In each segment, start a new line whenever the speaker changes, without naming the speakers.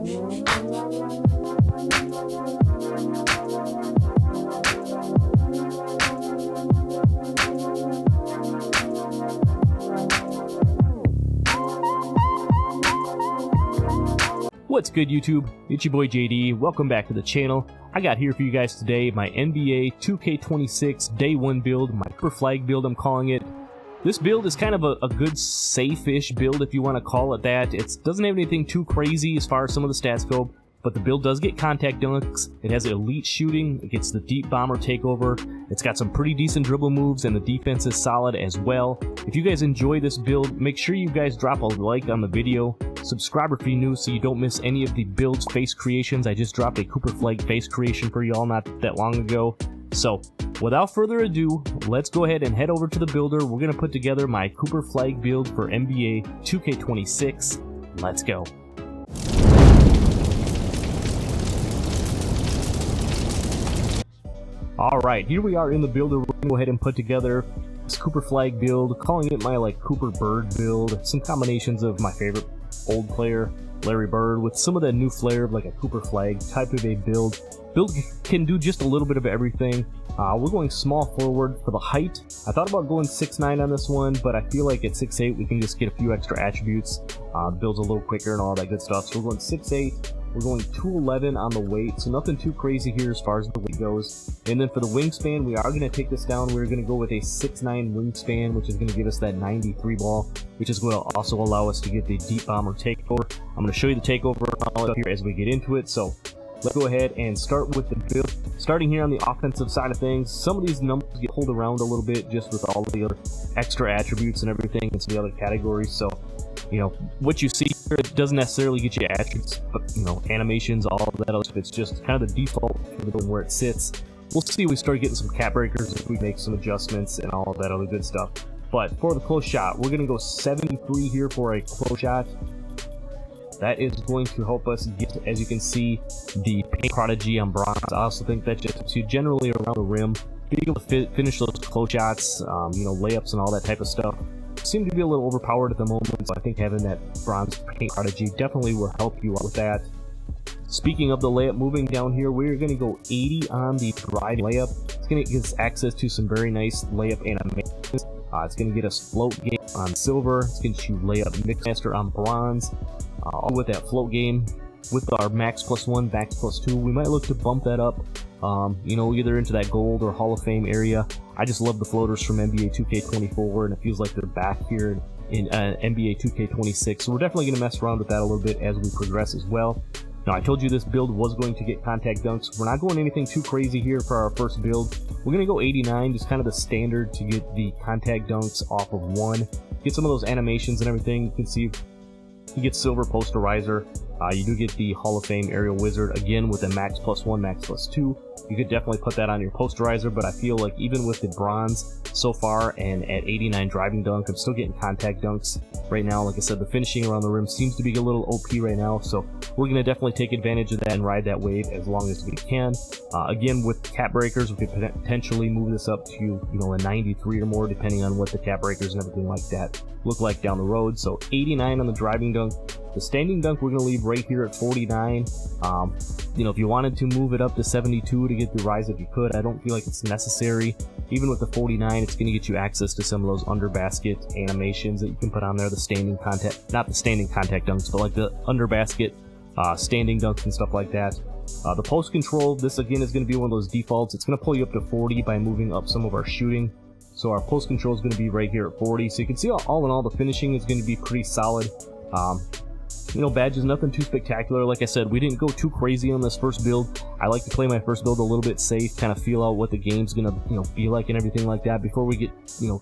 What's good, YouTube? It's your boy JD. Welcome back to the channel. I got here for you guys today my NBA 2K26 Day 1 build, my Cooper Flag build I'm calling it. This build is kind of a good safe-ish build if you want to call it that. It doesn't have anything too crazy as far as some of the stats go, but the build does get contact dunks. It has elite shooting, it gets the deep bomber takeover, it's got some pretty decent dribble moves, and the defense is solid as well. If you guys enjoy this build, make sure you guys drop a like on the video. Subscribe if you're new so you don't miss any of the build's face creations. I just dropped a Cooper Flag face creation for y'all not that long ago. So, without further ado, let's go ahead and head over to the builder. We're going to put together my Cooper Flag build for NBA 2K26. Let's go. Alright, here we are in the builder. We're going to go ahead and put together this Cooper Flag build, calling it my Cooper Bird build. Some combinations of my favorite old player, Larry Bird, with some of that new flair of a Cooper Flag type of a build. Build can do just a little bit of everything. We're going small forward for the height. I thought about going 6'9" on this one, but I feel like at 6'8" we can just get a few extra attributes. Build's a little quicker and all that good stuff. So we're going 6'8". We're going 211 on the weight, so nothing too crazy here as far as the weight goes. And then for the wingspan, we are going to take this down. We're going to go with a 6'9" wingspan, which is going to give us that 93 ball, which is going to also allow us to get the deep bomber takeover. I'm going to show you the takeover here as we get into it. So let's go ahead and start with the build. Starting here on the offensive side of things, some of these numbers get pulled around a little bit just with all the other extra attributes and everything into the other categories. So, you know, what you see here, it doesn't necessarily get you attributes, but, you know, animations, all of that other stuff. It's just kind of the default for the build where it sits. We'll see if we start getting some cap breakers if we make some adjustments and all of that other good stuff. But for the close shot, we're going to go 73 here for a close shot. That is going to help us get, as you can see, the paint prodigy on bronze. I also think that just helps you generally around the rim, being able to finish those close shots, you know, layups and all that type of stuff. Seem to be a little overpowered at the moment, so I think having that bronze paint prodigy definitely will help you out with that. Speaking of the layup, moving down here, we're going to go 80 on the drive layup. It's going to give us access to some very nice layup animations. It's going to get us float game on silver. It's going to layup mixmaster on bronze. All with that float game, with our max +1, max +2, we might look to bump that up, you know, either into that gold or Hall of Fame area. I just love the floaters from NBA 2K24, and it feels like they're back here in NBA 2K26. So we're definitely going to mess around with that a little bit as we progress as well. Now, I told you this build was going to get contact dunks. We're not going anything too crazy here for our first build. We're going to go 89, just kind of the standard to get the contact dunks off of 1. Get some of those animations and everything. You can see you get silver posterizer. You do get the Hall of Fame aerial wizard again with a max +1, max +2. You could definitely put that on your posterizer, but I feel like even with the bronze so far and at 89 driving dunk, I'm still getting contact dunks right now. Like I said, the finishing around the rim seems to be a little OP right now, so we're going to definitely take advantage of that and ride that wave as long as we can. Again, with cap breakers, we could potentially move this up to, you know, a 93 or more, depending on what the cap breakers and everything like that look like down the road. So 89 on the driving dunk. The standing dunk we're going to leave right here at 49. You know, if you wanted to move it up to 72 to get the rise if you could, I don't feel like it's necessary. Even with the 49, it's going to get you access to some of those under basket animations that you can put on there, the standing contact, not the standing contact dunks, but like the under basket standing dunks and stuff like that. The post control, this again is going to be one of those defaults. It's going to pull you up to 40 by moving up some of our shooting. So our post control is going to be right here at 40. So you can see all in all, the finishing is going to be pretty solid. You know, badges, nothing too spectacular. Like I said, we didn't go too crazy on this first build. I like to play my first build a little bit safe, kind of feel out what the game's gonna, you know, be like and everything like that before we get, you know,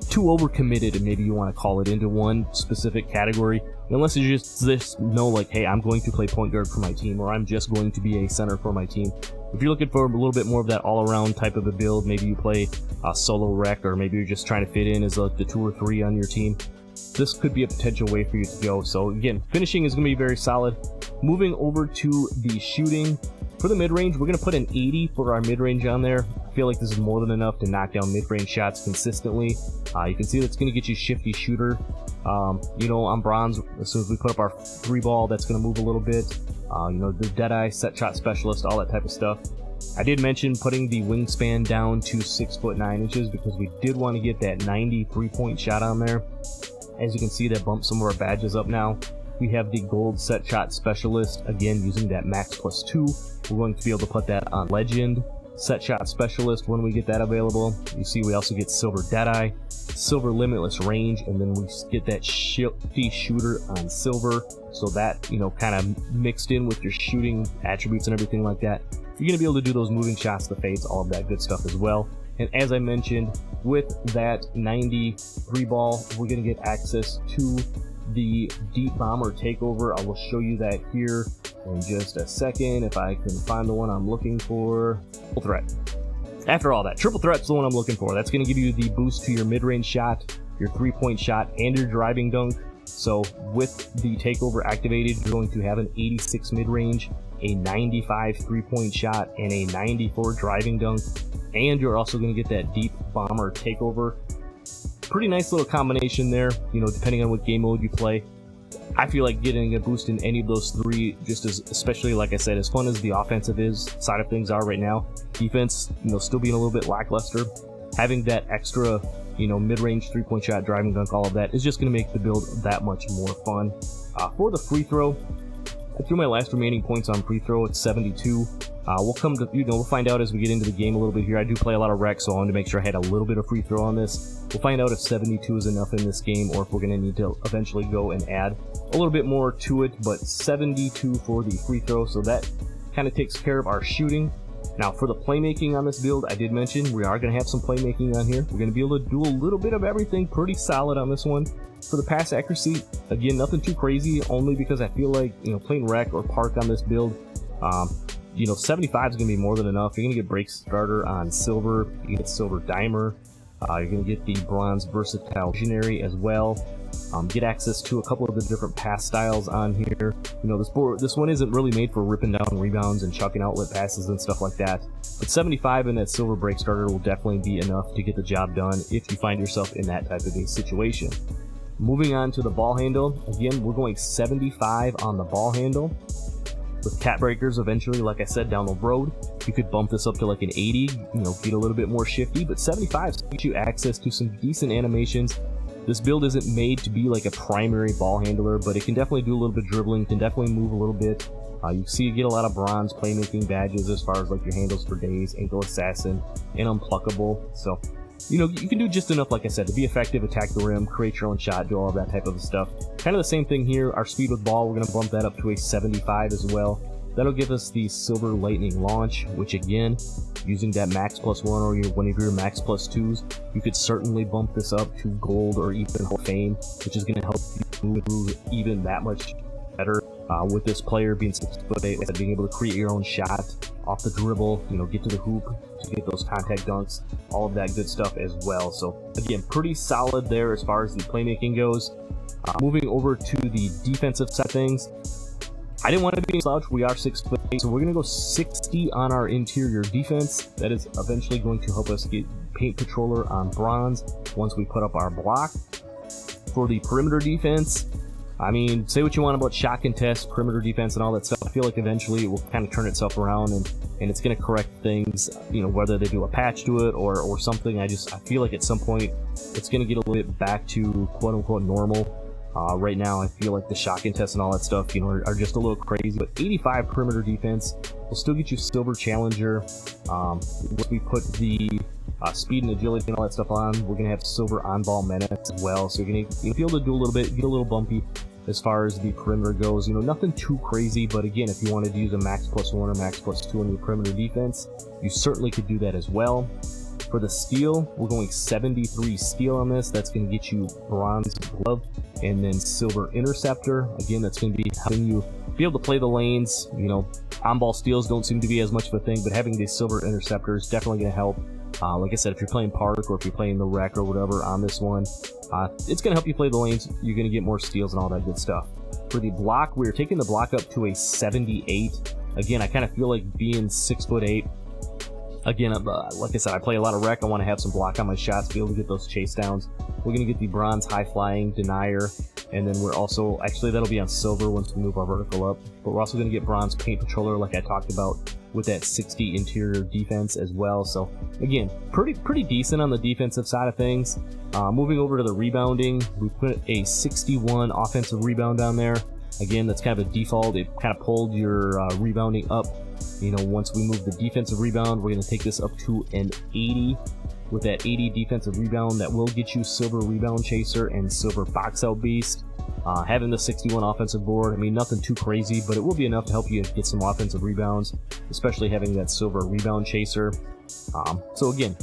too overcommitted, and maybe you want to call it, into one specific category. Unless you just know, like, hey, I'm going to play point guard for my team, or I'm just going to be a center for my team. If you're looking for a little bit more of that all-around type of a build, maybe you play solo rec, or maybe you're just trying to fit in as like the 2 or 3 on your team. this could be a potential way for you to go. So again, finishing is going to be very solid. Moving over to the shooting. For the mid-range, we're going to put an 80 for our mid-range on there. I feel like this is more than enough to knock down mid-range shots consistently. You can see that's going to get you shifty shooter. You know, on bronze, as soon as we put up our 3-ball, that's going to move a little bit. You know, the Deadeye, set shot specialist, all that type of stuff. I did mention putting the wingspan down to 6'9" because we did want to get that 90 3-point shot on there. As you can see, that bumps some of our badges up now. We have the gold set shot specialist, again using that max +2. We're going to be able to put that on legend set shot specialist when we get that available. You see we also get silver Deadeye, silver limitless range, and then we get that shifty shooter on silver. So that, you know, kind of mixed in with your shooting attributes and everything like that, you're going to be able to do those moving shots, the fades, all of that good stuff as well. And as I mentioned, with that 90 3-ball, we're going to get access to the deep bomber takeover. I will show you that here in just a second if I can find the one I'm looking for. Triple threat. After all that, triple threat's the one I'm looking for. That's going to give you the boost to your mid-range shot, your 3-point shot, and your driving dunk. So with the takeover activated, you're going to have an 86 mid-range, a 95 3-point shot, and a 94 driving dunk. And you're also going to get that deep bomber takeover. Pretty nice little combination there, you know, depending on what game mode you play. I feel like getting a boost in any of those three, just as, especially like I said, as fun as the offensive side of things are right now, defense, you know, still being a little bit lackluster, having that extra, you know, mid-range 3-point shot, driving dunk, all of that is just going to make the build that much more fun. For the free throw, I threw my last remaining points on free throw at 72. We'll come to, you know, we'll find out as we get into the game a little bit here. I do play a lot of rec, so I wanted to make sure I had a little bit of free throw on this. We'll find out if 72 is enough in this game, or if we're going to need to eventually go and add a little bit more to it, but 72 for the free throw, so that kind of takes care of our shooting. Now for the playmaking on this build, I did mention we are going to have some playmaking on here. We're going to be able to do a little bit of everything, pretty solid on this one. For the pass accuracy, again, nothing too crazy, only because I feel like, you know, playing rec or park on this build, you know, 75 is going to be more than enough. You're going to get break starter on silver, you get silver dimer, you're going to get the bronze versatile visionary as well. Get access to a couple of the different pass styles on here. You know, this one isn't really made for ripping down rebounds and chucking outlet passes and stuff like that, but 75 and that silver break starter will definitely be enough to get the job done if you find yourself in that type of a situation. Moving on to the ball handle, again, we're going 75 on the ball handle. With cat breakers eventually, like I said, down the road, you could bump this up to like an 80, you know, get a little bit more shifty, but 75 gives you access to some decent animations. This build isn't made to be like a primary ball handler, but it can definitely do a little bit of dribbling, can definitely move a little bit. You see you get a lot of bronze playmaking badges as far as like your handles for days, ankle assassin, and unpluckable. So, you know, you can do just enough, like I said, to be effective, attack the rim, create your own shot, do all of that type of stuff. Kind of the same thing here. Our speed with ball, we're going to bump that up to a 75 as well. That'll give us the silver lightning launch, which again, using that max +1 or one of your max +2s, you could certainly bump this up to gold or even Hall of Fame, which is going to help you move even that much better. With this player being 6'8", being able to create your own shot off the dribble, you know, get to the hoop to get those contact dunks, all of that good stuff as well. So again, pretty solid there as far as the playmaking goes. Moving over to the defensive side of things, I didn't want to be a slouch. We are 6'8", so we're going to go 60 on our interior defense. That is eventually going to help us get paint controller on bronze once we put up our block. For the perimeter defense, I mean, say what you want about shot contest, perimeter defense, and all that stuff. I feel like eventually it will kind of turn itself around and it's going to correct things, you know, whether they do a patch to it or something. I feel like at some point it's going to get a little bit back to quote unquote normal. Right now, I feel like the shot contest and all that stuff, you know, are just a little crazy. But 85 perimeter defense will still get you silver challenger. Once we put the speed and agility and all that stuff on, we're gonna have silver on-ball menace as well. So you're gonna be able to do a little bit, get a little bumpy as far as the perimeter goes. You know, nothing too crazy, but again, if you wanted to use a max +1 or max +2 on your perimeter defense, you certainly could do that as well. For the steal, we're going 73 steal on this. That's going to get you bronze glove and then silver interceptor. Again, that's going to be helping you be able to play the lanes. You know, on-ball steals don't seem to be as much of a thing, but having these silver interceptors definitely going to help. Like I said, if you're playing Park or if you're playing the Rec or whatever on this one, it's going to help you play the lanes. You're going to get more steals and all that good stuff. For the block, we're taking the block up to a 78. Again, I kind of feel like being 6'8". Again, like I said, I play a lot of Rec. I want to have some block on my shots, be able to get those chase downs. We're going to get the bronze high flying denier, and then we're also, actually that'll be on silver once we move our vertical up, but we're also going to get bronze paint patroller like I talked about with that 60 interior defense as well. So again, pretty decent on the defensive side of things. Moving over to the rebounding, we put a 61 offensive rebound down there. Again, that's kind of a default. It kind of pulled your rebounding up. You know, once we move the defensive rebound, we're going to take this up to an 80. With that 80 defensive rebound, that will get you silver rebound chaser and silver box out beast. Having the 61 offensive board, I mean, nothing too crazy, but it will be enough to help you get some offensive rebounds, especially having that silver rebound chaser. So again,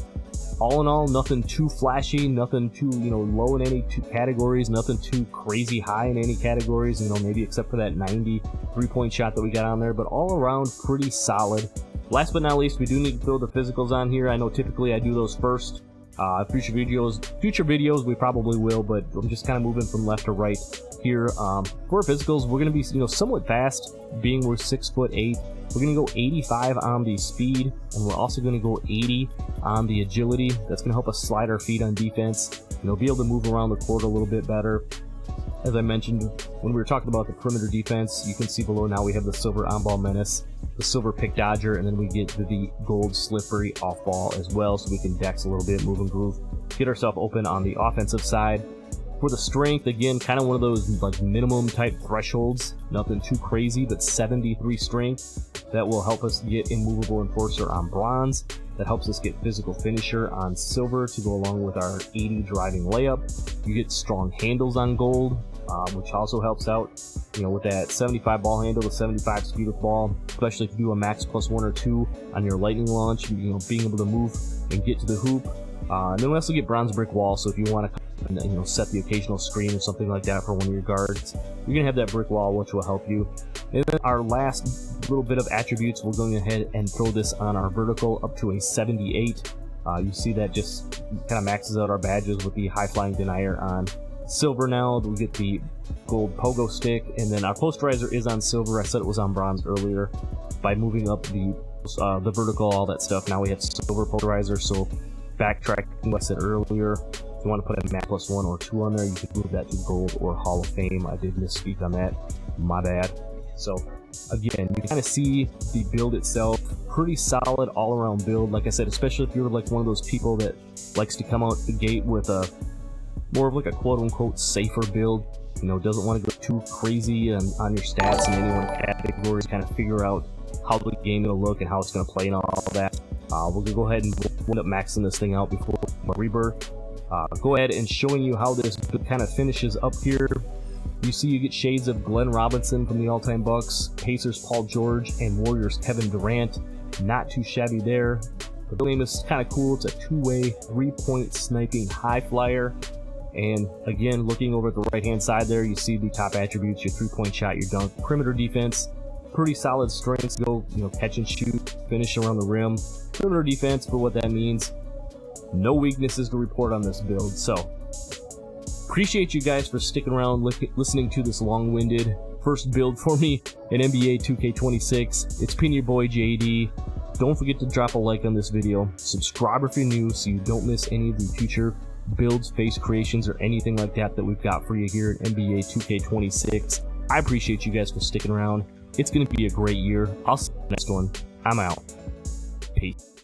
all in all, nothing too flashy, nothing too, you know, low in any two categories, nothing too crazy high in any categories, you know, maybe except for that 90 3-point shot that we got on there, but all around pretty solid. Last but not least, we do need to throw the physicals on here. I know typically I do those first. Future videos we probably will, but I'm just kind of moving from left to right here. For physicals, we're going to be, you know, somewhat fast, being we're 6'8". We're going to go 85 on the speed, and we're also going to go 80 on the agility. That's going to help us slide our feet on defense, you know, be able to move around the court a little bit better. As I mentioned when we were talking about the perimeter defense, you can see below now we have the silver on-ball menace, the silver pick dodger, and then we get the gold slippery off-ball as well, so we can dex a little bit, move and groove, get ourselves open on the offensive side. For the strength, again, kind of one of those like minimum type thresholds, nothing too crazy, but 73 strength. That will help us get immovable enforcer on bronze. That helps us get physical finisher on silver to go along with our 80 driving layup. You get strong handles on gold, which also helps out, you know, with that 75 ball handle, the 75 speed of ball, especially if you do a max +1 or 2 on your lightning launch, you know, being able to move and get to the hoop. And then we also get bronze brick wall, so if you want to, you know, set the occasional screen or something like that for one of your guards, you're gonna have that brick wall, which will help you. And then our last little bit of attributes, we're going ahead and throw this on our vertical up to a 78. You see that just kind of maxes out our badges with the high flying denier on silver. Now we get the gold pogo stick, and then our posterizer is on silver. I said it was on bronze earlier. By moving up the vertical, all that stuff, now we have silver posterizer. So backtracking what I said earlier, if you want to put a max +1 or 2 on there, you can move that to gold or Hall of Fame. I did misspeak on that, my bad. So again, you can kind of see the build itself, pretty solid all around build. Like I said, especially if you're like one of those people that likes to come out the gate with a more of like a quote unquote safer build, you know, doesn't want to go too crazy on your stats in any one category, kind of figure out how the game is going to look and how it's going to play and all that. We're going to go ahead and end up maxing this thing out before rebirth. Go ahead and showing you how this kind of finishes up here. You see you get shades of Glenn Robinson from the All-Time Bucks, Pacers Paul George, and Warriors Kevin Durant. Not too shabby there. The game is kind of cool. It's a two-way, 3-point sniping high flyer. And again, looking over at the right-hand side there, you see the top attributes, your 3-point shot, your dunk, perimeter defense, pretty solid strengths, go, you know, catch and shoot, finish around the rim. Perimeter defense, but what that means, no weaknesses to report on this build. So appreciate you guys for sticking around, listening to this long-winded first build for me in NBA 2K26. It's been your boy JD. Don't forget to drop a like on this video, subscribe if you're new so you don't miss any of the future builds, face creations, or anything like that we've got for you here at NBA 2K26. I appreciate you guys for sticking around. It's going to be a great year. I'll see you next one. I'm out. Peace.